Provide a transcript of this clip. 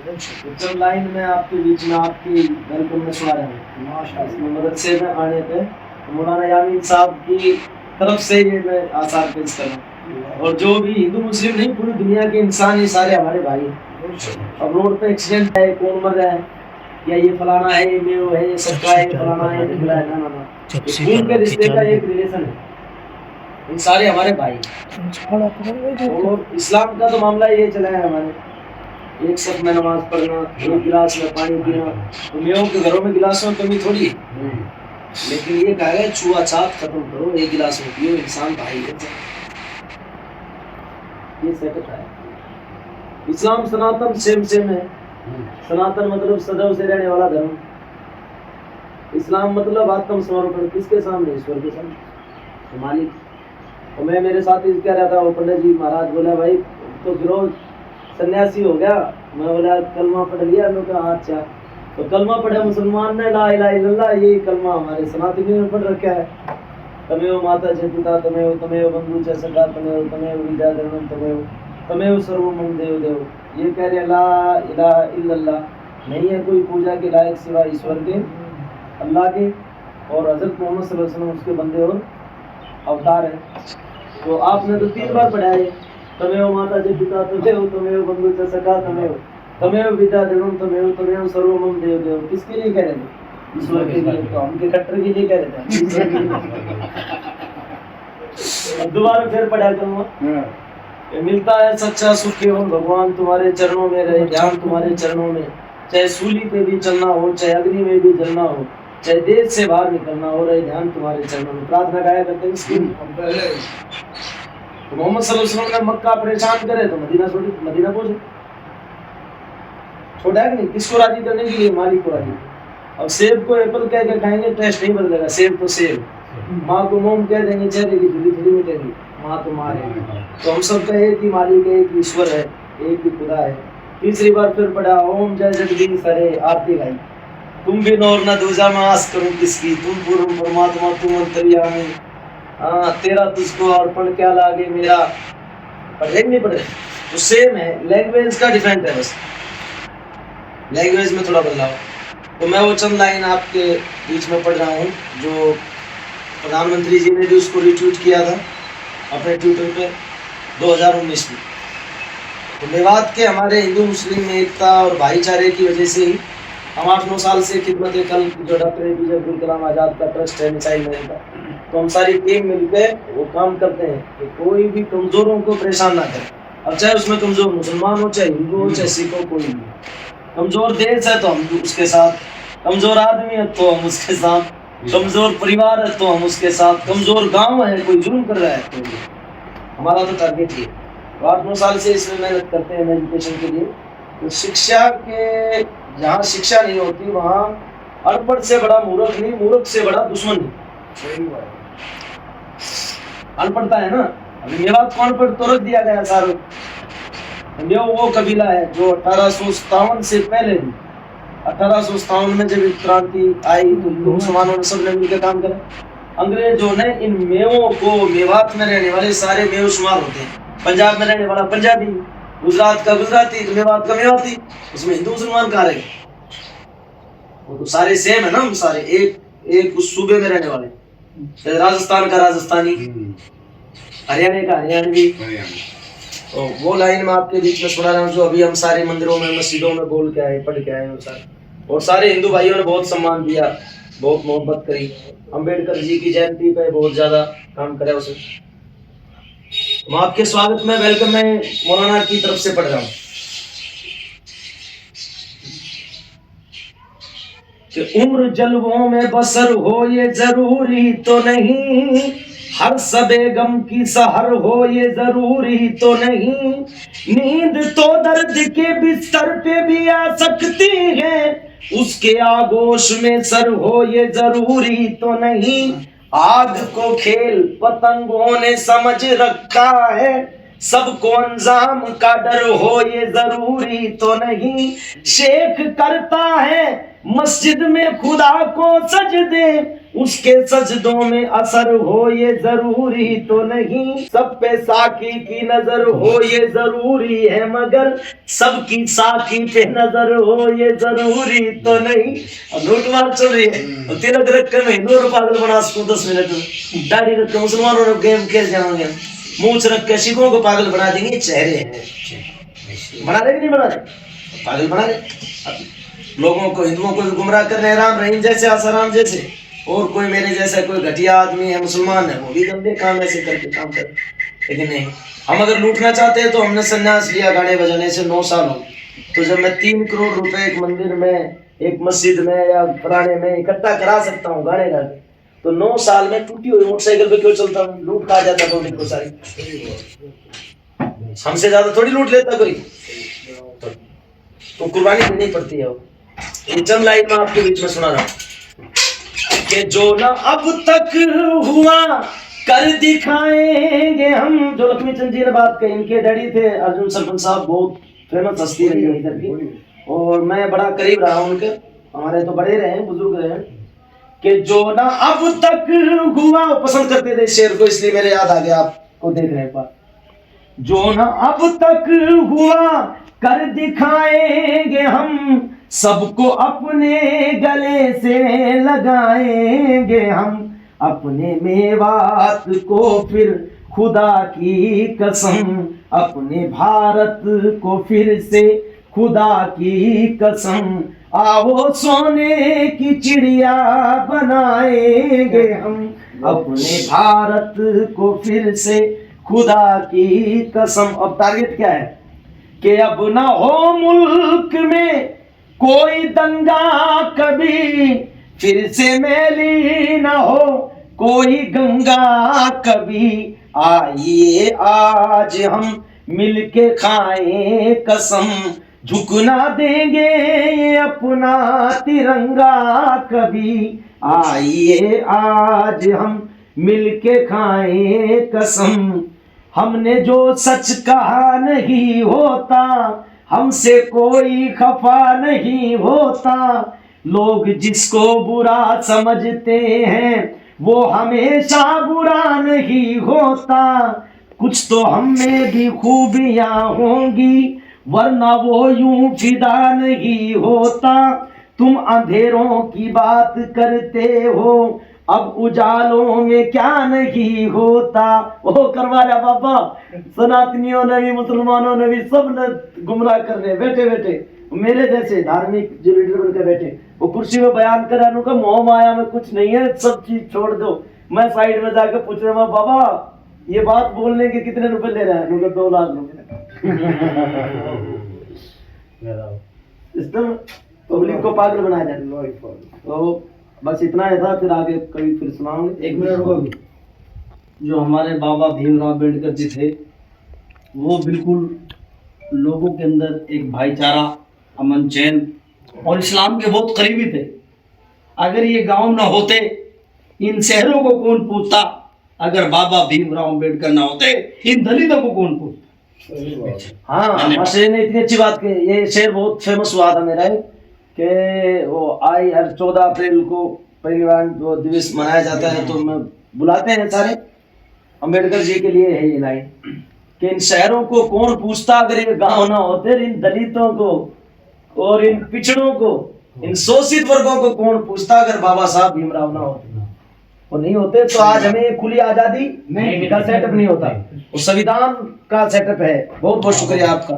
चल लाइन में आपके बीच में आपकी वेलकम में सुना रहे हैं माशाअल्लाह। मदरसे में आने पे मौलाना यामीन साहब की तरफ से ये मैं आसार पेश कर रहा हूँ। और जो भी हिंदू मुस्लिम नहीं, पूरी दुनिया के इंसान ही सारे हमारे भाई हैं। अब रोड पे एक्सीडेंट है, कौन मर रहा है, या ये फलाना है, ये वो है, ये सबका है, फलाना है, ढिकला है, ना ना, खून के रिश्ते का एक रिलेशन है, इन सारे हमारे भाई। और इस्लाम का तो मामला ये चला है हमारे, एक सफ में नमाज पढ़ना, एक गिलास में पानी पीना। तो मेयों के घरों में गिलासों में कमी थोड़ी है, लेकिन ये कहा गया छुआछात खत्म करो, एक गिलास में पियो, इंसान भाई है। ये सेट है। इस्लाम सनातन सेम है। सनातन मतलब सदैव से रहने वाला धर्म। इस्लाम मतलब आत्मसमर्पण, किसके सामने? ईश्वर के सामने, तो मालिक। और मैं मेरे साथ ही कह रहा था, वो पंडित जी महाराज बोला भाई तो फिरोज सन्यासी हो गया। मैं बोला कलमा पढ़ लिया। मैं कहा अच्छा, तो कलमा पढ़े मुसलमान ने, ला इलाहा इल्लल्लाह, यही कलमा हमारे सनातनी में पढ़ रखा है। तमेव माता च पिता तमेव, तमेव बंधु च सखा तमेव, तमेव विद्या धर्मम तमेव, तमेव सर्वमं देव देव। ये कह रहे ला इलाहा इल्लल्लाह, नहीं है कोई पूजा के लायक सिवा ईश्वर के, अल्लाह के, और हजरत मोहम्मद सल्लल्लाहु अलैहि वसल्लम उसके बंदे और अवतार है। तो आपने तो 3 बार पढ़ा है, तमेव माता च पिता तमेव, तमेव बंधु च सखा तमेव, तमेव विद्या धर्मम तमेव, तमेव सर्वमं देव देव। किसके लिए कह रहे थे? ईश्वर के लिए। तो हम के कट्टर के लिए कह रहे थे। दोबारा फिर पढ़ा करूँगा, मिलता है सच्चा सुख केवल भगवान तुम्हारे चरणों में रहे, ध्यान तुम्हारे चरणों में। चाहे सूली पे भी चलना हो, चाहे अग्नि में भी जलना हो, चाहे देश से बाहर निकलना हो, रहे ध्यान तुम्हारे चरणों में। प्रार्थना गाया करते हैं इसकी। तो मोहम्मद सल्लल्लाहु अलैहि वसल्लम ने मक्का परेशान करे तो मदीना छोड़ी, मदीना पहुंचे। छोड़ा है कि नहीं? किसको राजी करने के लिए? मालिक को राजी। अब सेब को एप्पल कह के खाएंगे, टेस्ट नहीं बदलेगा। सेब तो सेब। माँ को मोम कह देंगे, चेहरे की झुली झुली मिटेगी, माँ तो माँ है। तो हम सब का एक ही मालिक है, एक ईश्वर है, एक ही खुदा है। तीसरी बार फिर पढ़ा, ओम जय जगदीश हरे, आरती गाई। तुम भी नौर न दूजा मैं आस करूं किसकी, तुम पूर्ण परमात्मा तुम अंतर्यामी, तेरा तुझको अर्पण क्या लागे मेरा। पढ़े नहीं पढ़े? तो सेम है, लैंग्वेज का डिफरेंट है, बस लैंग्वेज में थोड़ा बदलाव। तो मैं वो चंद लाइन आपके बीच में पढ़ रहा हूँ जो प्रधानमंत्री जी ने भी उसको रिट्वीट किया था अपने ट्विटर पे 2019 में। तो मेवात के हमारे हिंदू मुस्लिम में एकता और भाईचारे की वजह से ही हम 8-9 साल से खिदमत कल जो डॉक्टर APJ अब्दुल कलाम आज़ाद का ट्रस्ट है मिसाइल मैन का, तो हम सारी टीम मिलकर वो काम करते हैं कि कोई भी कमज़ोरों को परेशान ना करे। अब चाहे उसमें कमज़ोर मुसलमान हो, चाहे हिंदू हो, चाहे सिख हो, कोई भी। कमज़ोर देश है तो हम उसके साथ, कमज़ोर आदमी है तो हम उसके साथ, कमज़ोर परिवार है तो हम उसके साथ, कमज़ोर गाँव है, कोई जुल्म कर रहा है तो हमारा तो टारगेट ही है। 8-9 साल से इसमें मेहनत करते हैं एजुकेशन के लिए। तो शिक्षा के जहाँ शिक्षा नहीं होती वहाँ अनपढ़ से बड़ा मूर्ख नहीं, मूर्ख से बड़ा दुश्मन नहीं। अनपढ़ता है ना, अभी मेवात को अनपढ़ तो रख दिया गया सारों। वो कबीला है जो 1857 से पहले भी, 1857 में जब क्रांति आई तो मुसलमानों ने सबने मिलकर काम करा। अंग्रेजों ने इन मेवों को, मेवात में रहने वाले सारे मेव शुमार होते हैं, पंजाब में रहने वाला पंजाबी, गुजरात का गुजराती, मेवात का मेवाती, उसमें हिंदू मुसलमान कहाँ रहे? वो तो सारे सेम है ना, हम सारे एक उस सूबे में रहने वाले। राजस्थान का राजस्थानी, हरियाणा का हरियाणवी। तो वो लाइन में आपके बीच में सुना रहा हूँ जो अभी हम सारे मंदिरों में, मस्जिदों में बोल के आए, पढ़ के आए और सारे हिंदू भाइयों ने बहुत सम्मान दिया, बहुत मोहब्बत करी। अंबेडकर जी की जयंती पे बहुत ज्यादा काम करे उसे। मैं आपके स्वागत में, वेलकम में मौलाना की तरफ से पढ़ रहा हूँ कि उम्र जलवों में बसर हो ये जरूरी तो नहीं, हर सबे गम की सहर हो ये जरूरी तो नहीं, नींद तो दर्द के बिस्तर पे भी आ सकती है, उसके आगोश में सर हो ये जरूरी तो नहीं, आग को खेल पतंगों ने समझ रखा है, सबको अंजाम का डर हो ये जरूरी तो नहीं, शेख करता है मस्जिद में खुदा को सजदे, उसके सजदों में असर हो ये जरूरी तो नहीं, सब पे साकी की नजर हो ये जरूरी है, मगर सबकी साकी पे नजर हो ये जरूरी तो नहीं। और लूट मार चल रही है और तिलक रख कर मैं हिंदुओं पागल बना सकूं 10 मिनट में, दाढ़ी रख कर मुसलमानों ने गेम खेल जाएंगे, मूंछ रख के सिखों को पागल बना देंगे। चेहरे हैं बना दे कि नहीं बना दे, पागल बना दे लोगों को, हिंदुओं को भी गुमराह कर रहे, राम रहीम जैसे आसाराम जैसे, और कोई मेरे जैसा कोई घटिया आदमी है मुसलमान है वो भी गंदे काम ऐसे करके काम कर। लेकिन नहीं, हम अगर लूटना चाहते हैं तो हमने संन्यास लिया गाने बजाने से 9 साल हो। तो जब मैं 3 करोड़ रुपए एक मंदिर में, एक मस्जिद में या पुराने में इकट्ठा करा सकता हूँ गाने गा के, तो 9 साल में टूटी हुई मोटरसाइकिल पे क्यों चलता हूँ? लूट खा जाता पब्लिक को सारी, हमसे ज्यादा थोड़ी लूट लेता कोई, तो कुर्बानी देनी पड़ती है। ये चंद लाइन में आपके बीच में सुना रहा कि जो ना अब तक हुआ कर दिखाएंगे हम। जो लक्ष्मी चंद जी ने बात कही, इनके डैडी थे अर्जुन सरपंच साहब, बहुत फेमस हस्ती रही है इधर की, और मैं बड़ा करीब रहा हूं उनके, हमारे तो बड़े रहे बुजुर्ग रहे, कि जो ना अब तक हुआ, पसंद करते थे शेर को, इसलिए मेरे याद आ गया, आपको देख रहे हैं। जो ना अब तक हुआ कर दिखाएंगे हम, सबको अपने गले से लगाएंगे हम, अपने मेवात को फिर खुदा की कसम, अपने भारत को फिर से खुदा की कसम, आओ सोने की चिड़िया बनाएंगे हम, अपने भारत को फिर से खुदा की कसम। अब टारगेट क्या है कि अब ना हो मुल्क में कोई दंगा कभी, फिर से मैली ना हो कोई गंगा कभी, आइए आज हम मिलके खाएं कसम, झुकना देंगे ये अपना तिरंगा कभी, आइए आज हम मिलके खाएं कसम। हमने जो सच कहा नहीं होता, हमसे कोई खफा नहीं होता, लोग जिसको बुरा समझते हैं वो हमेशा बुरा नहीं होता, कुछ तो हम में भी खूबियां होंगी वरना वो यूं फिदा नहीं होता। तुम अंधेरों की बात करते हो, अब उजालों में क्या नहीं होता। वो करवा रहा बाबा, सनातनियों ने भी मुसलमानों ने भी सब ने गुमराह कर रहे बैठे बैठे, मेरे जैसे धार्मिक जो लीडर बन के बैठे, वो कुर्सी में बयान कर रहा का मोह माया में कुछ नहीं है, सब चीज छोड़ दो। मैं साइड में जाकर पूछ रहा हूँ बाबा ये बात बोलने के कितने रुपए ले रहा है? 2 लाख रुपए। एकदम पब्लिक को पागल बनाया जाए। तो बस इतना ही था, फिर आगे कभी फिर सुनाऊंगे। 1 मिनट रुको। जो हमारे बाबा भीमराव अम्बेडकर जी थे वो बिल्कुल लोगों के अंदर एक भाईचारा, अमन चैन और इस्लाम के बहुत करीबी थे। अगर ये गांव ना होते, इन शहरों को कौन पूछता? अगर बाबा भीमराव अम्बेडकर ना होते, इन दलितों को कौन पूछता? हाँ, मास्टर ने इतनी अच्छी बात कही। ये शेर बहुत फेमस हुआ था मेरा कि वो आई हर 14 अप्रैल को परिवार दिवस मनाया जाता है, तो मैं बुलाते हैं सारे, अम्बेडकर जी के लिए है ये लाइन कि इन शहरों को कौन पूछता अगर ये गांव ना होते, इन दलितों को और इन पिछड़ों को, इन शोषित वर्गों को कौन पूछता अगर बाबा साहब भीमराव ना होते। वो नहीं होते तो आज हमें खुली आजादी का सेटअप नहीं होता, वो संविधान का सेटअप है। बहुत बहुत शुक्रिया आपका।